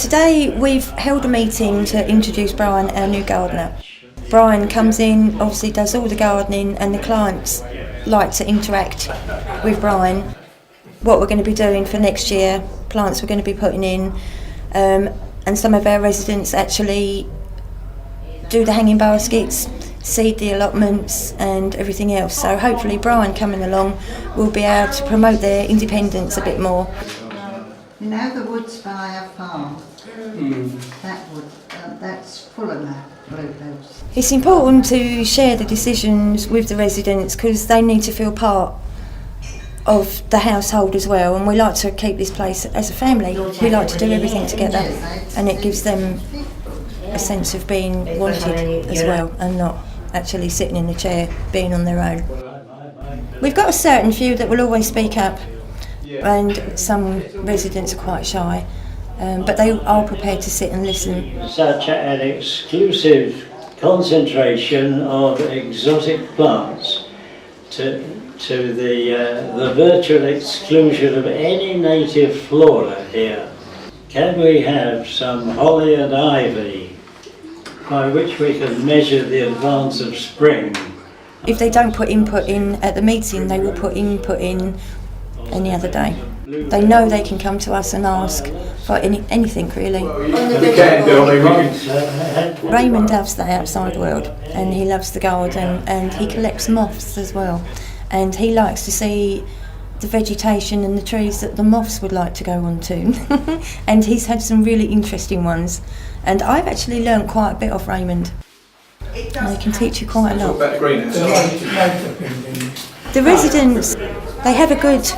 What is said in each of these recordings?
Today we've held a meeting to introduce Brian, our new gardener. Brian comes in, obviously does all the gardening, and the clients like to interact with Brian. What we're going to be doing for next year, plants we're going to be putting in, and some of our residents actually do the hanging baskets, seed the allotments and everything else. So hopefully Brian coming along will be able to promote their independence a bit more. You know the woods by our farm? That wood, that's full of bluebells. It's important to share the decisions with the residents because they need to feel part of the household as well, and we like to keep this place as a family. We like to do everything together, and it gives them a sense of being wanted as well and not actually sitting in the chair being on their own. We've got a certain few that will always speak up, and some residents are quite shy, but they are prepared to sit and listen. Such an exclusive concentration of exotic plants to the virtual exclusion of any native flora here. Can we have some holly and ivy by which we can measure the advance of spring? If they don't put input in at the meeting, they will put input in any other day. They know they can come to us and ask for anything really. Raymond loves the outside world and he loves the garden and he collects moths as well, and he likes to see the vegetation and the trees that the moths would like to go on to. And he's had some really interesting ones, and I've actually learnt quite a bit off Raymond. They can teach you quite a lot. The residents, they have a good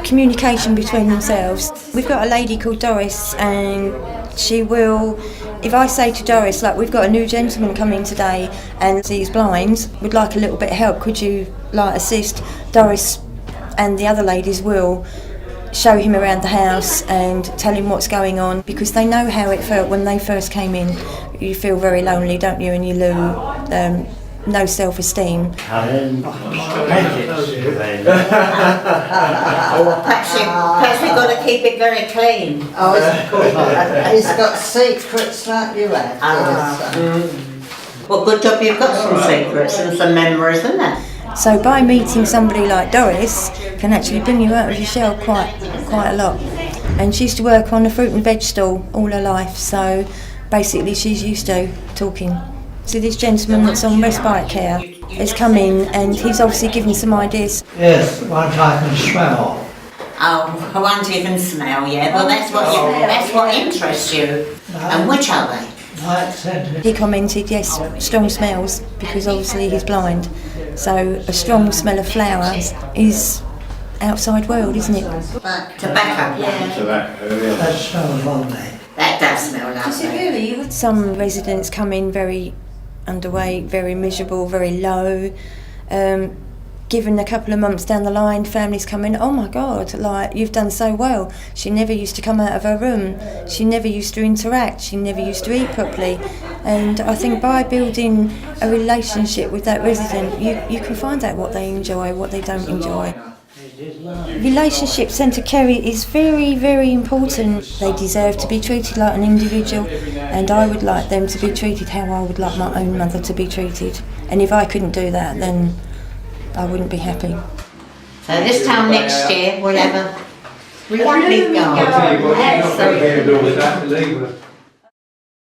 communication between themselves. We've got a lady called Doris, and she will, if I say to Doris, like, we've got a new gentleman coming today and he's blind, would like a little bit of help, could you like assist? Doris and the other ladies will show him around the house and tell him what's going on, because they know how it felt when they first came in. You feel very lonely, don't you, and you lose no self-esteem. Perhaps we've got to keep it very clean. Oh, he's got secrets like you have. Well, good job you've got some secrets and some memories, isn't there? So by meeting somebody like Doris can actually bring you out of your shell quite a lot. And she used to work on a fruit and veg stall all her life, so basically she's used to talking. So this gentleman that's on respite care has come in and he's obviously given some ideas. Yes, one I can smell. Oh, the ones you can smell, yeah. Well, that's what interests you. And which are they? He commented, yes, strong smells, because obviously he's blind. So a strong smell of flowers is outside world, isn't it? Tobacco. Yeah. That smells lovely. That does smell lovely. Some residents come in very underweight, very miserable, very low. Given a couple of months down the line, families come in, oh my God, like, you've done so well. She never used to come out of her room. She never used to interact. She never used to eat properly. And I think by building a relationship with that resident, you can find out what they enjoy, what they don't enjoy. Relationship centre care is very, very important. They deserve to be treated like an individual, and I would like them to be treated how I would like my own mother to be treated. And if I couldn't do that, then I wouldn't be happy. So this time next year we'll have a lovely garden.